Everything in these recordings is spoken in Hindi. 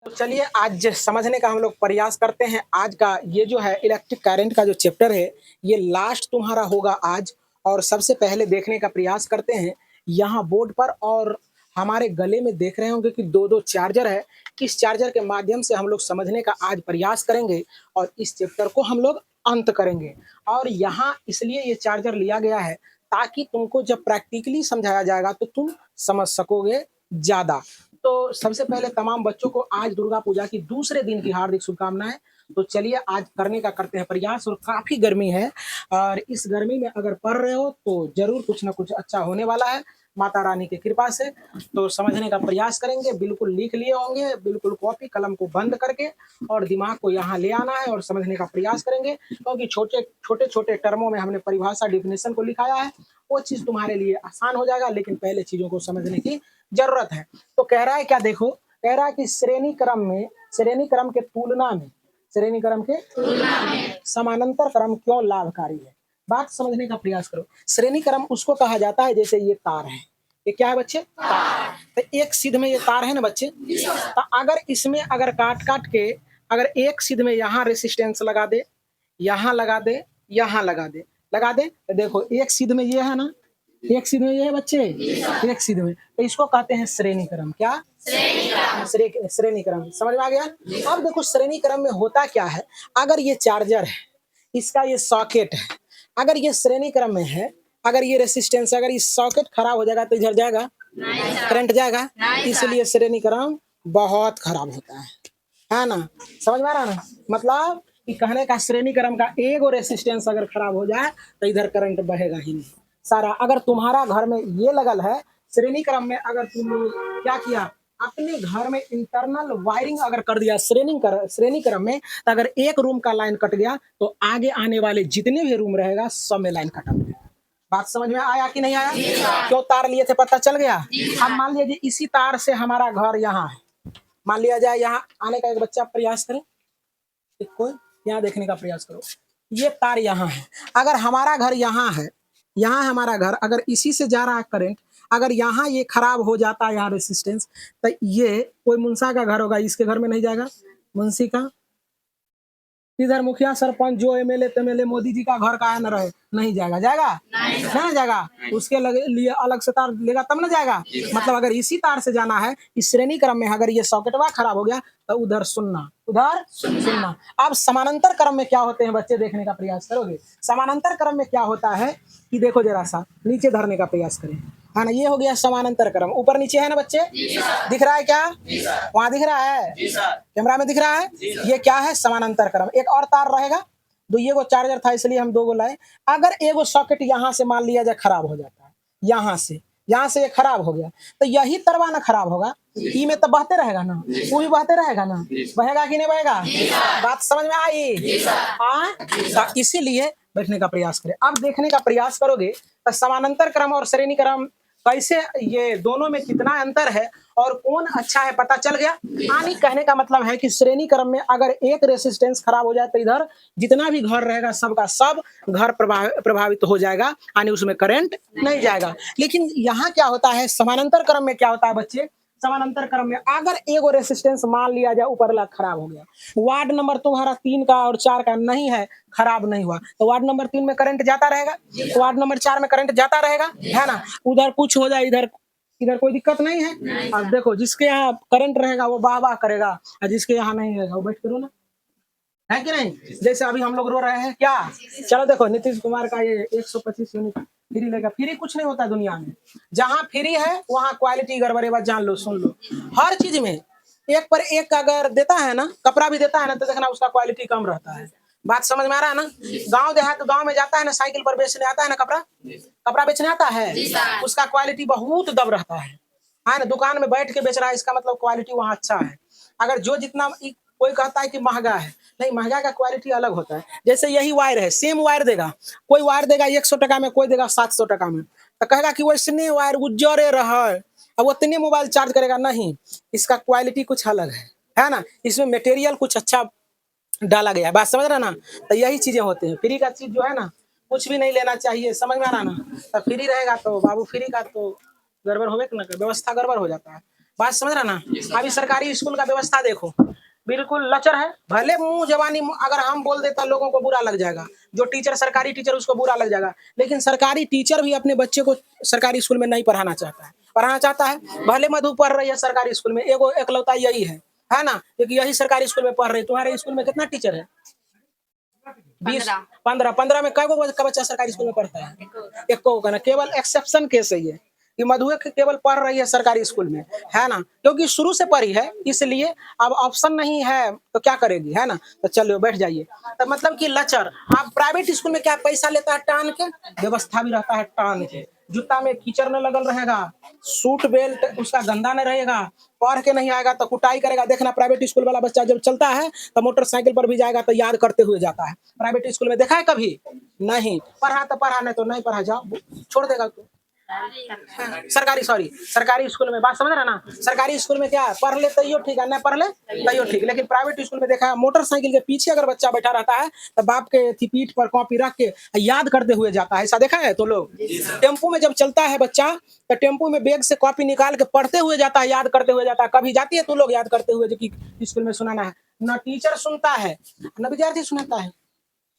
तो चलिए आज समझने का हम लोग प्रयास करते हैं। आज का ये जो है इलेक्ट्रिक करंट का जो चैप्टर है, ये लास्ट तुम्हारा होगा आज। और सबसे पहले देखने का प्रयास करते हैं यहाँ बोर्ड पर, और हमारे गले में देख रहे होंगे कि दो दो चार्जर है। इस चार्जर के माध्यम से हम लोग समझने का आज प्रयास करेंगे और इस चैप्टर को हम लोग अंत करेंगे। और यहाँ इसलिए ये चार्जर लिया गया है ताकि तुमको जब प्रैक्टिकली समझाया जाएगा तो तुम समझ सकोगे ज़्यादा। तो सबसे पहले तमाम बच्चों को आज दुर्गा पूजा की दूसरे दिन की हार्दिक शुभकामनाएं। तो चलिए आज करने का करते हैं प्रयास। और काफी गर्मी है, और इस गर्मी में अगर पढ़ रहे हो तो जरूर कुछ ना कुछ अच्छा होने वाला है माता रानी की कृपा से। तो समझने का प्रयास करेंगे, बिल्कुल लिख लिए होंगे, बिल्कुल कॉपी कलम को बंद करके और दिमाग को यहाँ ले आना है और समझने का प्रयास करेंगे। क्योंकि छोटे छोटे छोटे टर्मों में हमने परिभाषा डिफिनेशन को लिखाया है, वो चीज तुम्हारे लिए आसान हो जाएगा, लेकिन पहले चीजों को समझने की जरूरत है। तो कह रहा है क्या, देखो कह रहा है कि श्रेणी क्रम के तुलना में समानांतर क्रम क्यों लाभकारी है। बात समझने का प्रयास करो। श्रेणी क्रम उसको कहा जाता है, जैसे ये तार है, ये क्या है बच्चे, तार। तो एक सिद्ध में ये तार है ना बच्चे, तो अगर इसमें अगर काट काट के अगर एक सिद्ध में यहाँ रेसिस्टेंस लगा दे, यहाँ लगा दे, यहाँ लगा दे, तो देखो एक सिद्ध में ये है ना, एक सिद्ध में ये है बच्चे, एक सिद्ध में, तो इसको कहते हैं श्रेणी क्रम। क्या, श्रेणी क्रम। समझ में आ गया। अब देखो श्रेणी क्रम में होता क्या है, अगर ये चार्जर है, इसका ये सॉकेट है, अगर ये श्रेणी क्रम में है, अगर ये रेसिस्टेंस, अगर इस सॉकेट खराब हो जाएगा तो इधर जाएगा, करंट जाएगा, इसलिए श्रेणी क्रम बहुत खराब होता है ना। समझ में आ रहा ना, मतलब कि कहने का श्रेणी क्रम का एगो रेसिस्टेंस अगर खराब हो जाए तो इधर करंट बहेगा ही नहीं सारा। अगर तुम्हारा घर में ये लगल है श्रेणी क्रम में, अगर तुम क्या किया, अपने घर में इंटरनल वायरिंग अगर कर दिया श्रेणी क्रम में, तो अगर एक रूम का लाइन कट गया तो आगे आने वाले जितने भी रूम रहेगा सब में लाइन कटा गया। बात समझ में आया कि नहीं आया? क्यों तार लिए थे पता चल गया। अब मान लीजिए इसी तार से हमारा घर यहाँ है, मान लिया जाए यहाँ आने का एक बच्चा प्रयास करे, कोई यहाँ देखने का प्रयास करो। ये तार यहाँ है, अगर हमारा घर यहाँ है, यहाँ हमारा घर, अगर इसी से जा रहा है करंट, अगर यहाँ ये खराब हो जाता है यहाँ रेसिस्टेंस, तो ये कोई मुंसा का घर होगा, इसके घर में नहीं जाएगा, मुंशी का, इधर मुखिया सरपंच जो एमएलए मोदी जी का घर का है न रहे, नहीं जाएगा, नहीं जाएगा, उसके लिए अलग से तार लेगा तब ना जाएगा। मतलब अगर इसी तार से जाना है इस श्रेणी क्रम में, अगर ये सॉकेटवा खराब हो गया तो उधर सुनना। अब समानांतर क्रम में क्या होते हैं बच्चे, देखने का प्रयास करोगे। समानांतर क्रम में क्या होता है कि देखो जरा सा नीचे धरने का प्रयास करें, है ना, ये हो गया समानांतर क्रम। ऊपर नीचे है ना बच्चे, दिख रहा है क्या, वहां दिख रहा है, कैमरा में दिख रहा है, ये क्या है समानांतर क्रम। एक और तार रहेगा, दो ये वो चार्जर था इसलिए हम दो गो लाए। अगर एगो सॉकेट यहाँ से मान लिया जाए खराब हो जाता है, यहाँ से ये खराब हो गया, तो यही तरवा ना खराब होगा, ई में तो बहते रहेगा ना, वो भी बहते रहेगा ना, बहेगा कि नहीं बहेगा। बात समझ में आई। हाँ, इसीलिए बैठने का प्रयास करें। अब देखने का प्रयास करोगे तो समानांतर क्रम और श्रेणी क्रम कैसे, ये दोनों में कितना अंतर है और कौन अच्छा है पता चल गया। यानी कहने का मतलब है कि श्रेणी क्रम में अगर एक रेसिस्टेंस खराब हो जाए तो इधर जितना भी घर रहेगा सबका सब घर प्रभावित हो जाएगा, यानी उसमें करंट नहीं जाएगा। लेकिन यहाँ क्या होता है, समानांतर क्रम में क्या होता है बच्चे, समानांतर क्रम में अगर एगो रेसिस्टेंस मान लिया जाए ऊपर वाला खराब हो गया, वार्ड नंबर तुम्हारा 3 का और 4 का नहीं है, खराब नहीं हुआ, तो वार्ड नंबर 3 में करंट जाता रहेगा, वार्ड नंबर 4 में करंट जाता रहेगा, है ना। उधर कुछ हो जाए, इधर कोई दिक्कत नहीं है। अब देखो जिसके यहाँ करंट रहेगा वो वाह वाह करेगा, और जिसके यहाँ नहीं रहेगा वो बैठ करो ना, है कि नहीं। जैसे अभी हम लोग रो रहे हैं क्या, चलो देखो नीतीश कुमार का ये 125 यूनिट फ्री लेगा। फ्री कुछ नहीं होता दुनिया में, जहाँ फ्री है वहाँ क्वालिटी गड़बड़े, बात जान लो, सुन लो। हर चीज में एक पर एक अगर देता है ना, कपड़ा भी देता है ना, तो देखना उसका क्वालिटी कम रहता है। बात समझ में आ रहा है ना। गांव देहात तो गांव में जाता है ना, साइकिल पर बेचने आता है ना, कपड़ा बेचने आता है, उसका क्वालिटी बहुत दब रहता है ना। दुकान में बैठ के बेच रहा है, इसका मतलब क्वालिटी वहाँ अच्छा है। अगर जो जितना कोई कहता है कि महंगा है, नहीं, महंगा का क्वालिटी अलग होता है। जैसे यही वायर है, सेम वायर देगा, कोई वायर देगा 100 टका में, कोई देगा 700 टका में, तो कहेगा कि वैसने वायर उज्जरे रहा, अब उतने मोबाइल चार्ज करेगा, नहीं, इसका क्वालिटी कुछ अलग है ना, इसमें मटेरियल कुछ अच्छा डाला गया है। बात समझ रहा ना। तो यही चीजें होते हैं। फ्री का चीज जो है ना, कुछ भी नहीं लेना चाहिए, समझ में आ रहा ना। तो फ्री रहेगा तो बाबू, फ्री का तो गड़बड़ होवे ना, व्यवस्था गड़बड़ हो जाता है। बात समझ रहा ना। अभी सरकारी स्कूल का व्यवस्था देखो, बिल्कुल लचर है। भले मुंह जवानी अगर हम बोल देता लोगों को बुरा लग जाएगा, जो टीचर सरकारी टीचर उसको बुरा लग जाएगा, लेकिन सरकारी टीचर भी अपने बच्चे को सरकारी स्कूल में नहीं पढ़ाना चाहता है। पढ़ाना चाहता है, भले मधु पढ़ रही है सरकारी स्कूल में, एगो एकलौता यही है ना, क्योंकि यही सरकारी स्कूल में पढ़ रही है। तुम्हारे स्कूल में कितना टीचर है? 20, 15 में कई गो का बच्चा सरकारी स्कूल में पढ़ता है? एक को का ना, केवल एक्सेप्शन केस है ये कि मधुए केवल पढ़ रही है सरकारी स्कूल में, है ना, क्योंकि शुरू से पढ़ी है, इसलिए अब ऑप्शन नहीं है तो क्या करेगी, है ना। तो चलो बैठ जाइए। तो मतलब कि लचर। आप प्राइवेट स्कूल में क्या पैसा लेता है टान के, व्यवस्था भी रहता है टान के, जूता में कीचड़ न लगल रहेगा, सूट बेल्ट उसका गंदा न रहेगा, पढ़ के नहीं आएगा तो कुटाई करेगा। देखना प्राइवेट स्कूल वाला बच्चा जब चलता है तो मोटरसाइकिल पर भी जाएगा तो याद करते हुए जाता है। प्राइवेट स्कूल में देखा है कभी? नहीं। पढ़ा तो पढ़ा, नहीं तो नहीं पढ़ा, जाओ छोड़ देगा तू। सरकारी स्कूल में बात समझ रहा ना। सरकारी स्कूल में क्या है, पढ़ ले तैयो ठीक है, नहीं पढ़ ले तैयो ठीक। लेकिन प्राइवेट स्कूल में देखा है मोटरसाइकिल के पीछे अगर बच्चा बैठा रहता है तो बाप के पीठ पर कॉपी रख के याद करते हुए जाता है। ऐसा देखा है तो लोग? टेम्पू में जब चलता है बच्चा तो टेम्पू में बैग से कॉपी निकाल के पढ़ते हुए जाता है, याद करते हुए जाता है। कभी जाती है तू लोग याद करते हुए जो कि स्कूल में सुनाना है? न टीचर सुनता है न विद्यार्थी सुनाता है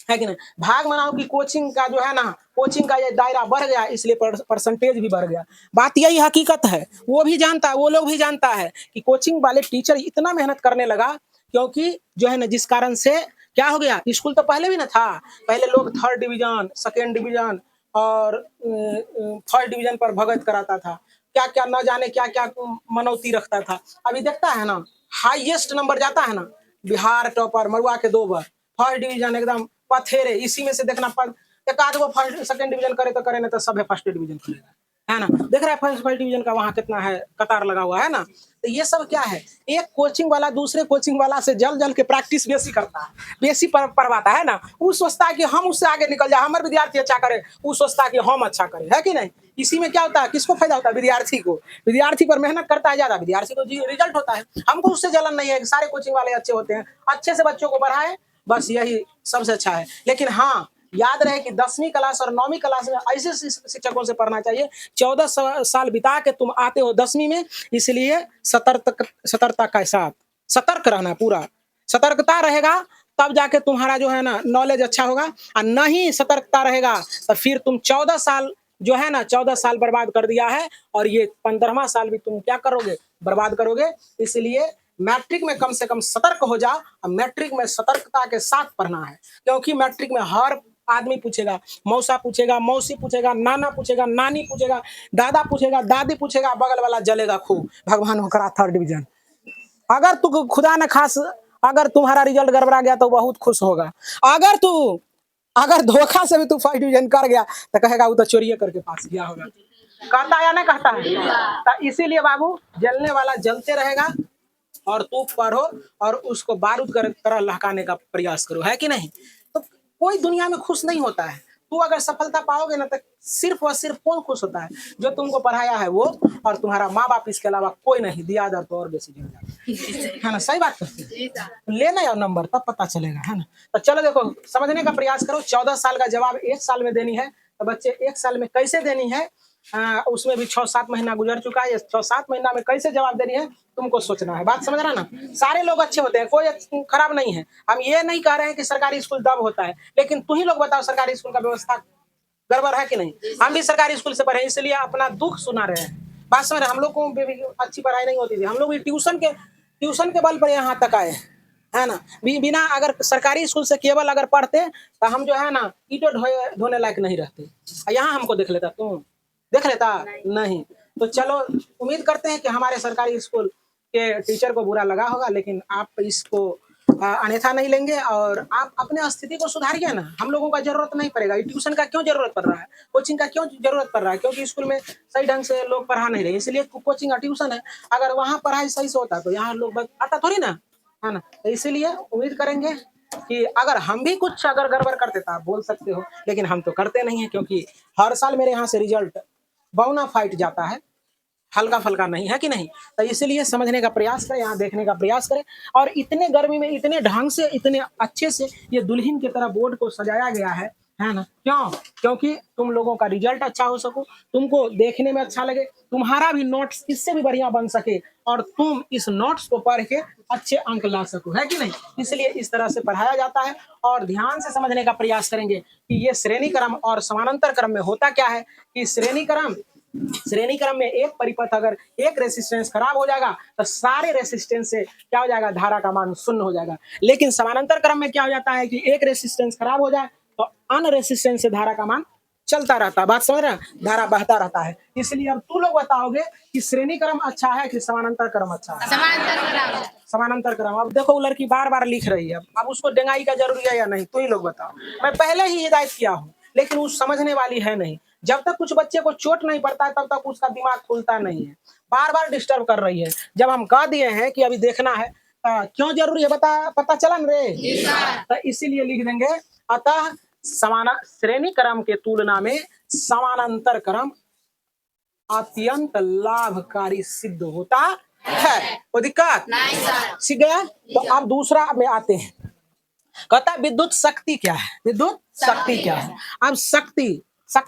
कि नहीं। भाग मनाओ कि कोचिंग का जो है ना, कोचिंग का ये दायरा बढ़ गया, इसलिए परसेंटेज भी बढ़ गया। बात यही हकीकत है। वो भी जानता है, वो लोग भी जानता है कि कोचिंग वाले टीचर इतना मेहनत करने लगा, क्योंकि जो है ना जिस कारण से क्या हो गया, स्कूल तो पहले भी ना था। पहले लोग 3rd डिवीजन 2nd डिवीजन और 3rd डिवीजन पर भगत कराता था, क्या क्या न जाने क्या क्या मनौती रखता था। अभी देखता है ना, हाईएस्ट नंबर जाता है ना, बिहार टॉपर मरुआ के 2 बार, 1st डिवीजन एकदम पथेरे। इसी में से देखना एक आध गो 1st 2nd डिवीजन करे तो करे, नहीं तो सब है 1st डिवीजन करेगा, है ना। देख रहा है 1st डिवीजन का वहां कितना है, कतार लगा हुआ है ना। तो ये सब क्या है, एक कोचिंग वाला दूसरे कोचिंग वाला से जल जल के प्रैक्टिस बेसी करता है, बेसी पढ़वाता है ना। वो सोचता है कि हम उससे आगे निकल जाए, हमारे विद्यार्थी अच्छा करे, वो सोचता है कि हम अच्छा करें, है कि नहीं। इसी में क्या होता है, किसको फायदा होता है? विद्यार्थी को। विद्यार्थी पर मेहनत करता है ज्यादा, विद्यार्थी को रिजल्ट होता है। हमको उससे जलन नहीं है, सारे कोचिंग वाले अच्छे होते हैं, अच्छे से बच्चों को पढ़ाए, बस यही सबसे अच्छा है। लेकिन हाँ, याद रहे कि 10वीं क्लास और 9वीं क्लास में ऐसे शिक्षकों से पढ़ना चाहिए। 14 साल बिता के तुम आते हो 10वीं में, इसलिए सतर्कता के साथ सतर्क रहना, पूरा सतर्कता रहेगा तब जाके तुम्हारा जो है ना नॉलेज अच्छा होगा। और नहीं सतर्कता रहेगा तो फिर तुम 14 साल जो है ना 14 साल बर्बाद कर दिया है, और ये 15वां साल भी तुम क्या करोगे, बर्बाद करोगे। इसलिए मैट्रिक में कम से कम सतर्क हो जा, और मैट्रिक में सतर्कता के साथ पढ़ना है, क्योंकि मैट्रिक में हर आदमी पूछेगा, मौसा पूछेगा, मौसी पूछेगा, नाना पूछेगा, नानी पूछेगा, दादा पूछेगा, दादी पूछेगा, बगल वाला जलेगा खूब, भगवान हो करा 3rd डिवीजन। अगर तू खुदा न खास अगर तुम्हारा रिजल्ट गड़बड़ा गया तो बहुत खुश होगा। अगर धोखा से भी तू 1st डिवीजन कर गया तो कहेगा वो तो चोरिये करके पास किया होगा। कहता या नहीं कहता है? तो इसीलिए बाबू, जलने वाला जलते रहेगा और तू पढ़ो और उसको बारूद कर तरह लहकाने का प्रयास करो, है कि नहीं। तो कोई दुनिया में खुश नहीं होता है। तू अगर सफलता पाओगे ना तो सिर्फ और सिर्फ कौन खुश होता है? जो तुमको पढ़ाया है वो, और तुम्हारा माँ बाप, इसके अलावा कोई नहीं। दिया दर तो और बेसी जल जाता है ना। सही बात करते हैं। लेना यार नंबर, तब पता चलेगा, है ना। तो चलो देखो, समझने का प्रयास करो। 14 साल का जवाब 1 साल में देनी है, तो बच्चे 1 साल में कैसे देनी है, उसमें भी 6-7 महीना गुजर चुका है। 6-7 महीना में कैसे जवाब देनी है तुमको सोचना है। बात समझ रहा ना। सारे लोग अच्छे होते हैं, कोई खराब नहीं है। हम ये नहीं कह रहे हैं कि सरकारी स्कूल दब होता है, लेकिन तुम ही लोग बताओ सरकारी स्कूल का व्यवस्था गड़बड़ है कि नहीं। हम भी सरकारी स्कूल से पढ़े, इसलिए अपना दुख सुना रहे हैं। बात समझ रहे हैं। हम लोग को भी अच्छी पढ़ाई नहीं होती थी, हम लोग भी ट्यूशन के बल पर यहाँ तक आए, है ना। बिना अगर सरकारी स्कूल से केवल अगर पढ़ते तो हम जो है ना ईंटों धोने लायक नहीं रहते। यहाँ हमको देख लेता, तुम देख लेता नहीं। तो चलो, उम्मीद करते हैं कि हमारे सरकारी स्कूल के टीचर को बुरा लगा होगा, लेकिन आप इसको अन्यथा नहीं लेंगे और आप अपने स्थिति को सुधारिए ना। हम लोगों का जरूरत नहीं पड़ेगा। ट्यूशन का क्यों जरूरत पड़ रहा है, कोचिंग का क्यों जरूरत पड़ रहा है? क्योंकि स्कूल में सही ढंग से लोग पढ़ा नहीं रहे, इसलिए कोचिंग और ट्यूशन है। अगर वहाँ पढ़ाई सही से होता तो यहाँ लोग आता थोड़ी ना, है ना। तो इसीलिए उम्मीद करेंगे कि अगर हम भी कुछ अगर गड़बड़ करते तो आप बोल सकते हो, लेकिन हम तो करते नहीं है, क्योंकि हर साल मेरे यहाँ से रिजल्ट बहुना फाइट जाता है, हल्का फल्का नहीं, है कि नहीं। तो इसीलिए समझने का प्रयास करें, यहाँ देखने का प्रयास करें। और इतने गर्मी में इतने ढंग से, इतने अच्छे से ये दुल्हन की तरह बोर्ड को सजाया गया है, है ना। क्यों? क्योंकि तुम लोगों का रिजल्ट अच्छा हो सको, तुमको देखने में अच्छा लगे, तुम्हारा भी नोट्स इससे भी बढ़िया बन सके और तुम इस नोट्स को पढ़ के अच्छे अंक ला सको, है कि नहीं। इसलिए इस तरह से पढ़ाया जाता है और ध्यान से समझने का प्रयास करेंगे कि ये श्रेणी क्रम और समानांतर क्रम में होता क्या है कि श्रेणी क्रम में एक परिपथ अगर एक रेसिस्टेंस खराब हो जाएगा तो सारे रेसिस्टेंस से क्या हो जाएगा, धारा का मान शून्य हो जाएगा। लेकिन समानांतर क्रम में क्या हो जाता है कि एक रेसिस्टेंस खराब हो जाए तो अन्य रेसिस्टेंस से धारा का मान चलता रहता है। बात समझ रहे हैं, धारा बहता रहता है। इसलिए अब तू लोग बताओगे कि श्रेणी क्रम अच्छा है कि समानांतर क्रम अच्छा है? समानांतर क्रम। अब देखो वो लड़की बार बार लिख रही है, अब उसको डेंगाई का जरूरी है या नहीं, तो ही लोग बताओ। मैं पहले ही हिदायत किया हूँ लेकिन वो समझने वाली है नहीं। जब तक कुछ बच्चे को चोट नहीं पड़ता है तब तक उसका दिमाग खुलता नहीं है, बार बार डिस्टर्ब कर रही है। जब हम कह दिए हैं कि अभी देखना है, क्यों जरूरी है पता चला न रे, तो इसीलिए लिख देंगे अतः श्रेणी क्रम के तुलना में समानांतर क्रम अत्यंत लाभकारी सिद्ध होता है। कोई दिक्कत नहीं, सीख गया। तो अब दूसरा में आते हैं, कहता है विद्युत शक्ति क्या है। विद्युत शक्ति क्या है? अब शक्ति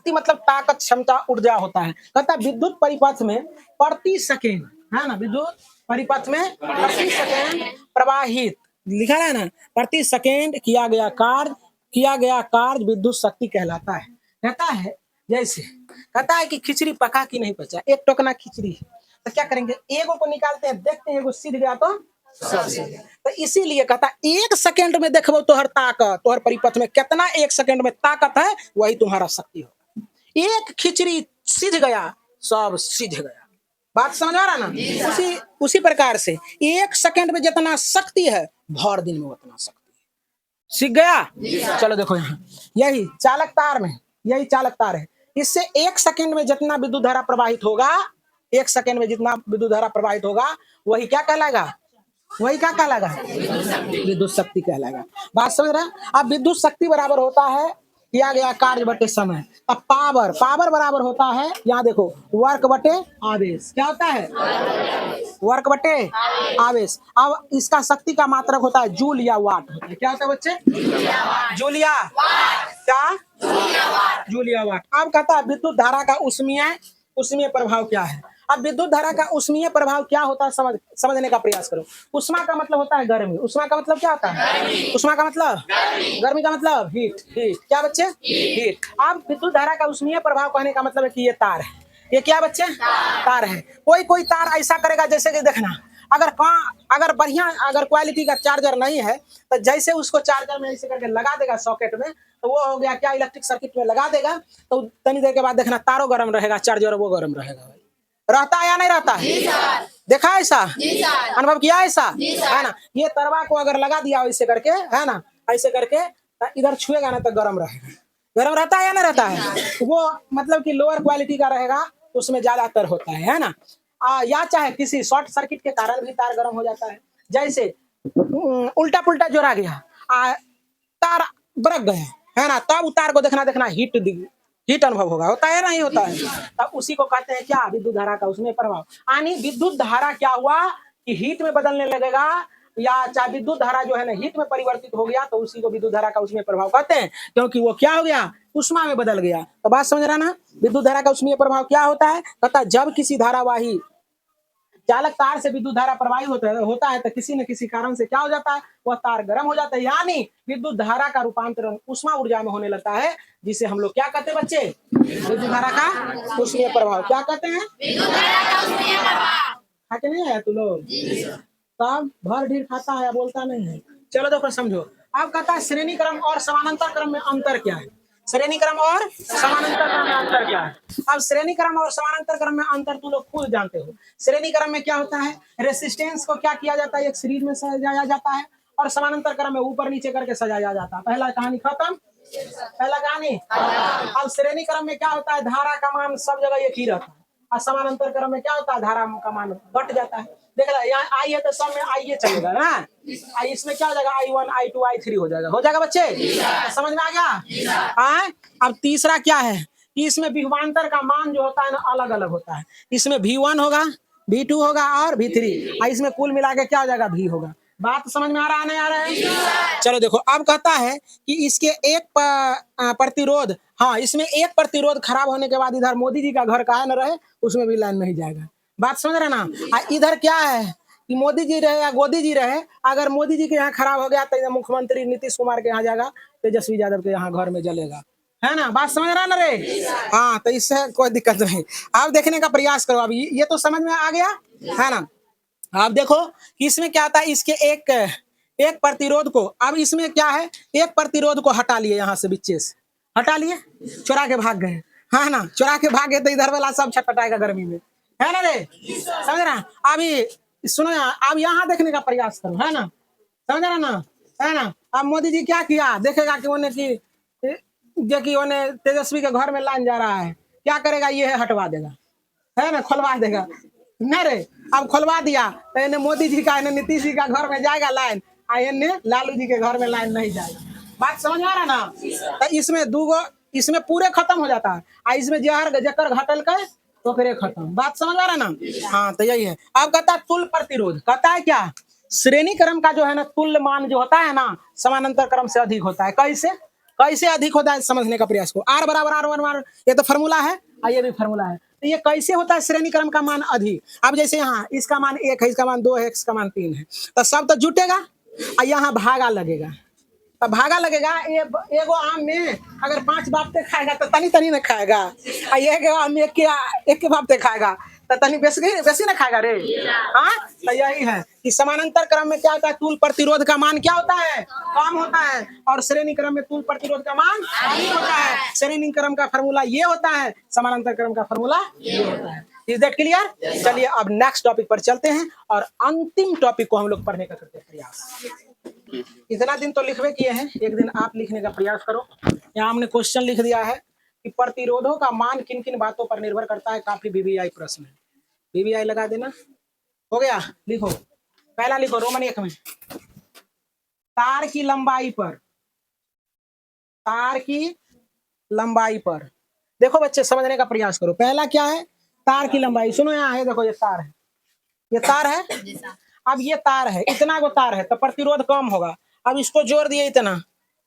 मतलब ताकत, क्षमता, ऊर्जा होता है। कहता है विद्युत परिपथ में प्रति सेकेंड, है ना, विद्युत परिपथ में प्रति सेकेंड प्रवाहित, लिखा है ना, प्रति सेकेंड किया गया कार्य विद्युत शक्ति कहलाता है। कहता है जैसे कहता है कि खिचड़ी पका कि नहीं पचा, एक टोकना खिचड़ी है तो क्या करेंगे, एगो को निकालते हैं, देखते हैं एगो सीध गया तो सब सीध गया। तो इसीलिए कहता है एक सेकंड में देखो तोहर ताकत, तोहर परिपथ में कितना एक सेकंड में ताकत है, वही तुम्हारा शक्ति हो। एक खिचड़ी सीध गया सब सीध गया। बात समझ आ रहा ना। उसी प्रकार से एक सेकंड में जितना शक्ति है भर दिन में उतना शक्ति है। सीख गया। चलो देखो यहाँ यही चालक तार में, यही चालक तार है। इससे एक सेकंड में जितना विद्युत धारा प्रवाहित होगा, एक सेकंड में जितना विद्युत धारा प्रवाहित होगा वही क्या कहलाएगा, वही क्या कहलाएगा, विद्युत शक्ति कहलाएगा। बात समझ रहे हैं। अब विद्युत शक्ति बराबर होता है किया गया कार्य बटे समय। अब पावर बराबर होता है, यहाँ देखो, वर्क बटे आवेश। क्या होता है? वर्क बटे आवेश। अब इसका शक्ति का मात्रक होता है जूल या वाट होता है। क्या होता है बच्चे? जूल या क्या? जूल या वाट। अब कहता है विद्युत धारा का उष्मीय प्रभाव क्या है। अब विद्युत धारा का उष्मीय प्रभाव क्या होता है समझने का प्रयास करो। उष्मा का मतलब होता है गर्मी। उष्मा का मतलब क्या होता है? उष्मा का मतलब गर्मी का मतलब हीट। क्या बच्चे? हीट। अब विद्युत धारा का उष्मीय प्रभाव कहने का मतलब है कि ये तार है। ये क्या बच्चे? तार है। कोई तार ऐसा करेगा जैसे कि देखना, अगर बढ़िया अगर क्वालिटी का चार्जर नहीं है तो जैसे उसको चार्जर में ऐसे करके लगा देगा सॉकेट में, तो वो हो गया क्या, इलेक्ट्रिक सर्किट में लगा देगा तो तनी देर के बाद देखना तारों गर्म रहेगा, चार्जर वो गर्म रहेगा। रहता है या नहीं रहता है? देखा ऐसा? अनुभव किया ऐसा? है ना। ये तरवा को अगर लगा दिया ऐसे करके, है ना, ऐसे करके इधर छुएगा ना तो गर्म रहेगा। गर्म रहता है या नहीं रहता है? वो मतलब कि लोअर क्वालिटी का रहेगा उसमें ज्यादातर होता है ना। या चाहे किसी शॉर्ट सर्किट के कारण भी तार गर्म हो जाता है। जैसे उल्टा पुल्टा जोड़ा गया, तार बरक गया, है ना, तब तार को देखना हीट अनुभव होगा। होता है नहीं होता है? तब उसी को कहते हैं क्या, विद्युत धारा का उसमें प्रभाव। यानी विद्युत धारा क्या हुआ कि हीट में बदलने लगेगा, या चाहे विद्युत धारा जो है ना हीट में परिवर्तित हो गया तो उसी को विद्युत धारा का उसमें प्रभाव कहते हैं, क्योंकि वो क्या हो गया, उष्मा में बदल गया। तो बात समझ रहा ना। विद्युत धारा का उसमें प्रभाव क्या होता है, कहता जब किसी धारावाही चालक तार से विद्युत धारा प्रवाहित होता है तो किसी न किसी कारण से क्या हो जाता है, वह तार गर्म हो जाता है। यानी विद्युत धारा का रूपांतरण उष्मा ऊर्जा में होने लगता है, जिसे हम लोग क्या कहते हैं बच्चे, विद्युत धारा का उष्मीय प्रभाव। क्या कहते हैं? विद्युत धारा का उष्मीय प्रभाव। है कि नहीं है तू लोग? तब भर ढीर खाता है, बोलता नहीं है। चलो देखो समझो। अब कहता है श्रेणी क्रम और समानांतर क्रम में अंतर क्या है। श्रेणी क्रम और समानांतर क्रम में अंतर क्या है? अब श्रेणी क्रम और समानांतर क्रम में अंतर तुम लोग खुद जानते हो। श्रेणी क्रम में क्या होता है, रेसिस्टेंस को क्या किया जाता है, एक सीरीज में सजाया जाता है, और समानांतर क्रम में ऊपर नीचे करके सजाया जाता है। पहला कहानी खत्म, पहला कहानी। अब श्रेणी क्रम में क्या होता है, धारा का मान सब जगह एक ही रहता है, और समानांतर क्रम में क्या होता है, धारा का मान घट जाता है। देख रहा है यहाँ आई है तो सब में आई ये चलेगा ना, आई इसमें क्या हो जाएगा, I1 I2 I3 हो जाएगा बच्चे। समझ में आ गया? हाँ। अब तीसरा क्या है कि इसमें विभवांतर का मान जो होता है ना अलग अलग होता है। इसमें V1 होगा, V2 होगा और V3, और इसमें कुल मिला के क्या हो जाएगा, V होगा। बात समझ में आ रहा है नहीं आ रहा है? चलो देखो, अब कहता है कि इसके एक प्रतिरोध, हाँ इसमें एक प्रतिरोध खराब होने के बाद इधर मोदी जी का घर कहा न रहे, उसमें भी लाइन नहीं जाएगा। बात समझ रहे ना? इधर क्या है कि मोदी जी रहे या गोदी जी रहे, अगर मोदी जी के यहाँ खराब हो गया तो इधर मुख्यमंत्री नीतीश कुमार के यहाँ जाएगा, तेजस्वी यादव के यहाँ घर में जलेगा, है ना? बात समझ रहा ना रे? हाँ, तो इससे कोई दिक्कत नहीं। आप देखने का प्रयास करो, अभी ये तो समझ में आ गया है ना? आप देखो कि इसमें क्या आता है, इसके एक प्रतिरोध को, अब इसमें क्या है, एक प्रतिरोध को हटा लिए, यहाँ से बीचे से हटा लिए, चुरा के भाग गए, हाँ ना? चुरा के भागे तो इधर वाला सब छटपटाएगा गर्मी में, है ना रे? समझ रहा? अभी सुनो, अब यहाँ देखने का प्रयास करो, है ना? समझ रहा ना? है ना? अब मोदी जी क्या किया, देखेगा कि उन्हें की देखिए उन्हें तेजस्वी के घर में लाइन जा रहा है, क्या करेगा, ये हटवा देगा, है ना? खुलवा देगा न रे? अब खुलवा दिया तो इन्हें मोदी जी का, इन्हें नीतीश जी का घर में जाएगा लाइन, इन्हें लालू जी के घर में लाइन नहीं जाएगा। बात समझ में आ रहा ना? तो इसमें दूगो, इसमें पूरे खत्म हो जाता है, इसमें जहर जकर घटल के तो फिर खत्म। बात समझ आ रहा ना? हाँ, तो यही है। अब कहता है तुल्य प्रतिरोध, कहता है क्या, श्रेणी क्रम का जो है ना तुल्य मान जो होता है ना, समानांतर क्रम से अधिक होता है। कैसे कैसे अधिक होता है, समझने का प्रयास को। R बराबर R1 ये तो फॉर्मूला है, ये भी फॉर्मूला है। तो ये कैसे होता है श्रेणी क्रम का मान अधिक? अब जैसे यहाँ इसका मान 1 है, इसका मान 2 है, इसका मान 3 है, तो सब तो जुटेगा और यहाँ भागा लगेगा, तो भागा लगेगा। एगो आम में अगर 5 बापते खाएगा तो तनी तनी न खाएगा, और एगो आम में एक के बापते खाएगा तो तनी बेसी न खाएगा रे। हाँ, तो यही है कि समानांतर क्रम में क्या होता है, तुल्य प्रतिरोध का मान क्या होता है, कम होता है, और श्रेणी क्रम में तुल्य प्रतिरोध का मान अधिक होता है। श्रेणी क्रम का फॉर्मूला ये होता है, समानांतर क्रम का फॉर्मूला ये होता है। Is that clear? चलिए अब नेक्स्ट टॉपिक पर चलते हैं और अंतिम टॉपिक को हम लोग पढ़ने का करते हैं प्रयास। इतना दिन तो लिखवे किए हैं, एक दिन आप लिखने का प्रयास करो। यहाँ हमने क्वेश्चन लिख दिया है कि प्रतिरोधों का मान किन किन बातों पर निर्भर करता है। काफी बीबीआई प्रश्न है, बीबीआई लगा देना। हो गया? लिखो, पहला लिखो रोमन 1 में, तार की लंबाई पर, तार की लंबाई पर। देखो बच्चे समझने का प्रयास करो, पहला क्या है, तार की लंबाई। सुनो यहाँ है, देखो ये तार है, ये तार है। अब ये तार है, इतना को तार है तो प्रतिरोध कम होगा। अब इसको जोड़ दिए, इतना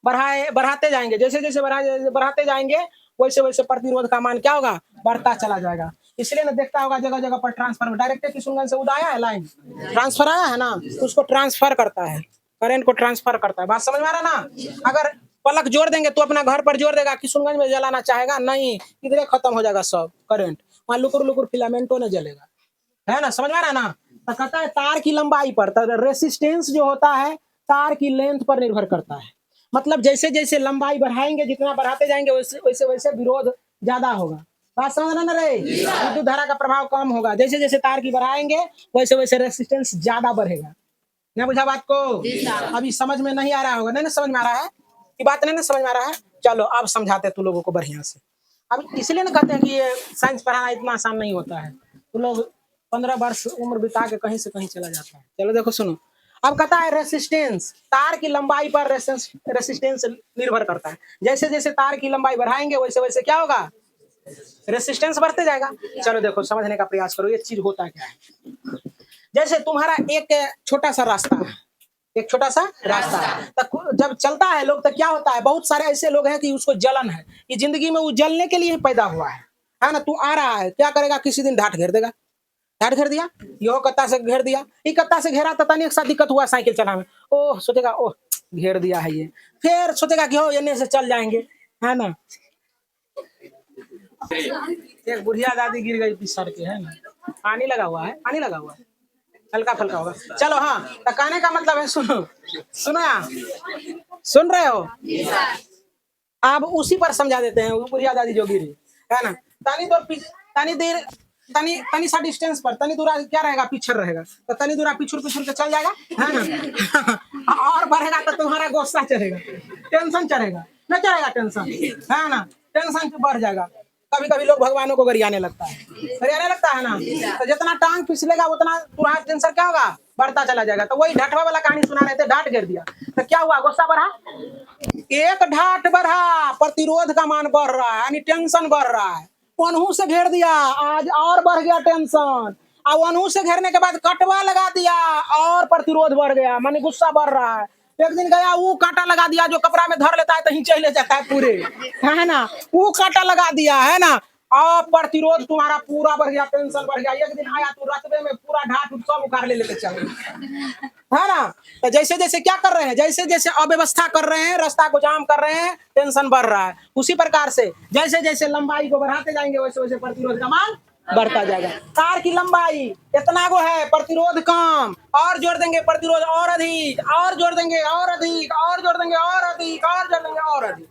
बढ़ाते जाएंगे, जैसे जैसे बढ़ाते जाएंगे वैसे वैसे प्रतिरोध का मान क्या होगा, बढ़ता चला जाएगा। इसलिए ना देखता होगा जगह जगह पर ट्रांसफार्मर डायरेक्ट किशनगंज से उदाया है, लाइन ट्रांसफर आया है ना, उसको ट्रांसफर करता है, करंट को ट्रांसफर करता है। बात समझ में आ रहा ना? अगर पलक जोड़ देंगे तो अपना घर पर जोड़ देगा, किशनगंज में जलाना चाहेगा नहीं, इधरे खत्म हो जाएगा सब करंट, वहां लुकुर लुकुर फिलामेंटो ने जलेगा, है ना? समझ में आ रहा ना? तो कहता है तार की लंबाई पर, तो रेसिस्टेंस जो होता है तार की लेंथ पर निर्भर करता है। मतलब जैसे जैसे लंबाई बढ़ाएंगे, जितना बढ़ाते जाएंगे वैसे वैसे वैसे विरोध ज्यादा होगा। बात समझ रहे ना रे? विद्युत धारा का प्रभाव कम होगा, जैसे जैसे तार की बढ़ाएंगे वैसे वैसे रेसिस्टेंस ज्यादा बढ़ेगा। नहीं बुझा बात को? अभी समझ में नहीं आ रहा होगा, नहीं समझ में आ रहा है कि बात नहीं समझ में आ रहा है? चलो अब समझाते तू लोगों को बढ़िया से। अब इसलिए ना कहते हैं कि ये साइंस पढ़ाना इतना आसान नहीं होता है, तू लोग 15 वर्ष उम्र बिता के कहीं से कहीं चला जाता है। चलो देखो सुनो, अब कहता है रेसिस्टेंस, तार की लंबाई पर रेसिस्टेंस निर्भर करता है। जैसे जैसे तार की लंबाई बढ़ाएंगे वैसे वैसे क्या होगा, रेसिस्टेंस बढ़ते जाएगा। चलो देखो समझने का प्रयास करो, ये चीज होता क्या है। जैसे तुम्हारा एक छोटा सा रास्ता है, एक छोटा सा रास्ता है, तो जब चलता है लोग तो क्या होता है, बहुत सारे ऐसे लोग हैं कि उसको जलन है, कि जिंदगी में वो जलने के लिए पैदा हुआ है ना? तू आ रहा है, क्या करेगा, किसी दिन ढाट घेर देगा, ढाट घेर दिया, यो कत्ता से घेर दिया, ये कत्ता से घेरा, तनी एक साथ दिक्कत हुआ साइकिल चलाने में, ओह सोचेगा ओह घेर दिया है ये, फिर सोचेगा कि हो एने से चल जाएंगे, है ना? एक बुढ़िया दादी गिर गई पिसर के, है ना? पानी लगा हुआ है, पानी लगा हुआ है, हल्का फल्का होगा। चलो हाँ, तो कहने का मतलब है, सुनो सुनो यार, सुन रहे हो? अब उसी पर समझा देते हैं, बुढ़िया दादी जो गिरी, है ना? तनी देर तनी सा डिस्टेंस पर तनी दूरा क्या रहेगा, पिछड़ रहेगा, तो तनी दूरा पिछुड़ के चल जाएगा, है ना? और बढ़ेगा तो तुम्हारा गुस्सा चढ़ेगा, टेंशन चढ़ेगा, न चढ़ेगा टेंशन, है ना? टेंशन बढ़ जाएगा। कभी कभी लोग भगवानों को गरियाने लगता है ना? तो जितना टांग फिसलेगा उतना तुम्हारा टेंशन क्या होगा, बढ़ता चला जाएगा। तो वही ढाटवा वाला कहानी सुना रहे थे, ढाट गिर दिया तो क्या हुआ, गुस्सा बढ़ा, एक ढाट बढ़ा, प्रतिरोध का मान बढ़ रहा है, यानी टेंशन बढ़ रहा है, पन्हू से घेर दिया, आज और बढ़ गया टेंशन, अब अनु से घेरने के बाद कटवा लगा दिया और प्रतिरोध बढ़ गया, माने गुस्सा बढ़ रहा है। एक दिन गया वो कांटा लगा दिया, जो कपड़ा में धर लेता है तो चले जाता है पूरे, है ना, वो कांटा लगा दिया, है ना, और प्रतिरोध तुम्हारा पूरा बढ़ गया, टेंशन बढ़ गया। एक दिन आया तो रतबे में पूरा ढाट सब उखाड़ लेते चल, है ना। तो जैसे जैसे क्या कर रहे हैं, जैसे जैसे अव्यवस्था कर रहे हैं, रास्ता को जाम कर रहे हैं, टेंशन बढ़ रहा है। उसी प्रकार से जैसे जैसे लंबाई को बढ़ाते जाएंगे वैसे वैसे प्रतिरोध का मान बढ़ता जाएगा। तार की लंबाई इतना को है, प्रतिरोध कम, और जोड़ देंगे प्रतिरोध और अधिक, और जोड़ देंगे और अधिक, और जोड़ देंगे और अधिक, और जोड़ देंगे और अधिक।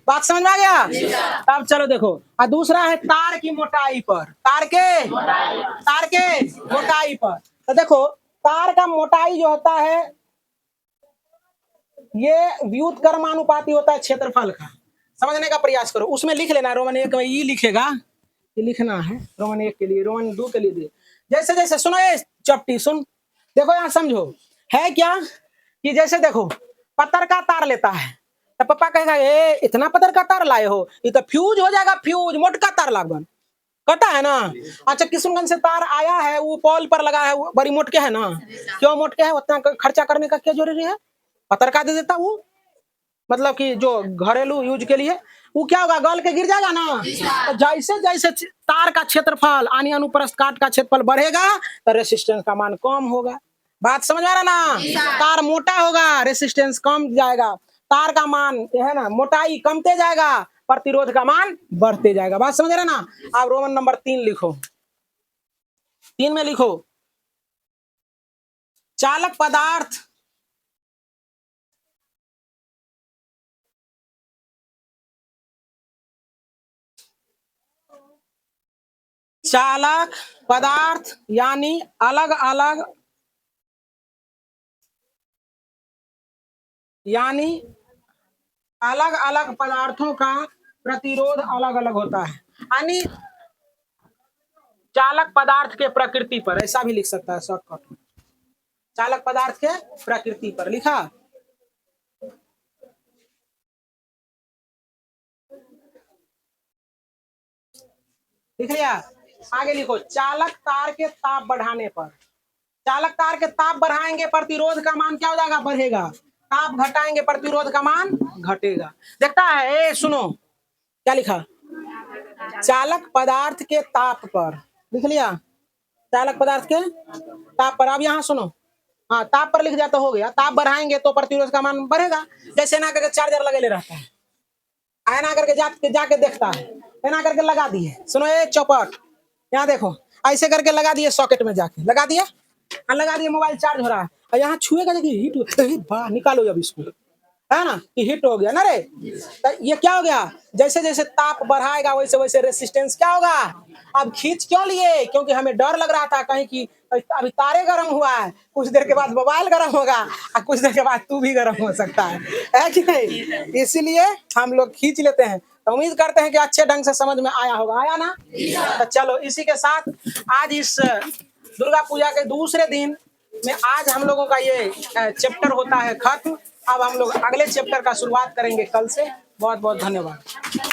बात समझ में आ गया? अब चलो देखो, और दूसरा है तार की मोटाई पर, तार के मोटाई पर। तो देखो तार का मोटाई जो होता है ये व्युत्क्रमानुपाती होता है क्षेत्रफल का। समझने का प्रयास करो, उसमें लिख लेना, रोमन 1 में ये लिखेगा, ये लिखना है रोमन 1 के लिए, रोमन 2 के लिए दे। जैसे जैसे सुनो ये चपटी सुन, देखो यहाँ समझो है क्या कि जैसे देखो पत्थर का तार लेता है तो पापा कहेगा ए इतना पत्थर का तार लाए हो, ये तो फ्यूज हो जाएगा, फ्यूज मोटका तार लागन कटा है ना। अच्छा किशनगंज से तार आया है, वो पोल पर लगा है, वो बड़ी मोटके है ना, क्यों मोटके है, उतना खर्चा करने का क्या जरूरी है, पत्थर का दे देता वो, मतलब कि जो घरेलू यूज के लिए, वो क्या होगा गल के गिर जाएगा ना। तो जैसे जैसे तार का क्षेत्रफल यानी अनुप्रस्थ काट का क्षेत्रफल बढ़ेगा तो रेसिस्टेंस का मान कम होगा। बात समझ आ रहा ना, तार मोटा होगा रेसिस्टेंस कम जाएगा, तार का मान है ना मोटाई कमते जाएगा, प्रतिरोध का मान बढ़ते जाएगा। बात समझ रहे ना। आप रोमन नंबर 3 लिखो, 3 में लिखो चालक पदार्थ चालक पदार्थ यानी अलग अलग पदार्थों का प्रतिरोध अलग अलग होता है, यानी चालक पदार्थ के प्रकृति पर, ऐसा भी लिख सकता है शॉर्टकट, चालक पदार्थ के प्रकृति पर लिखा। लिख लिया, आगे लिखो चालक तार के ताप बढ़ाने पर, चालक तार के ताप बढ़ाएंगे प्रतिरोध का मान क्या हो जाएगा, बढ़ेगा, ताप घटाएंगे प्रतिरोध का मान घटेगा। देखता है ए सुनो क्या लिखा, चालक पदार्थ के ताप पर, लिख लिया चालक पदार्थ के ताप पर। अब यहाँ सुनो, हाँ ताप पर लिख जाता हो गया, ताप बढ़ाएंगे तो प्रतिरोध का मान बढ़ेगा। जैसे ना करके चार्जर लगे रहता है, आयना करके जाके देखता है, ऐना करके लगा दिए, सुनो ये चौपट यहाँ देखो, ऐसे करके लगा दिए सॉकेट में जाके लगा दिया, लगा दिए मोबाइल चार्ज हो रहा है, और यहाँ छुएगा देखिए हीट, वाह निकालो अब इसको, है ना कि हिट हो गया ना रे। तो ये क्या हो गया, जैसे जैसे ताप बढ़ाएगा वैसे वैसे रेसिस्टेंस क्या होगा। अब खींच क्यों लिए, क्योंकि हमें डर लग रहा था कहीं कि अभी तारे गर्म हुआ है, कुछ देर के बाद मोबाइल गर्म होगा और कुछ देर के बाद तू भी गर्म हो सकता है कि नहीं, इसीलिए हम लोग खींच लेते हैं। तो उम्मीद करते हैं कि अच्छे ढंग से समझ में आया होगा, आया ना। तो चलो इसी के साथ आज इस दुर्गा पूजा के दूसरे दिन में आज हम लोगों का ये चैप्टर होता है खत्म। अब हम लोग अगले चैप्टर का शुरुआत करेंगे कल से। बहुत बहुत धन्यवाद।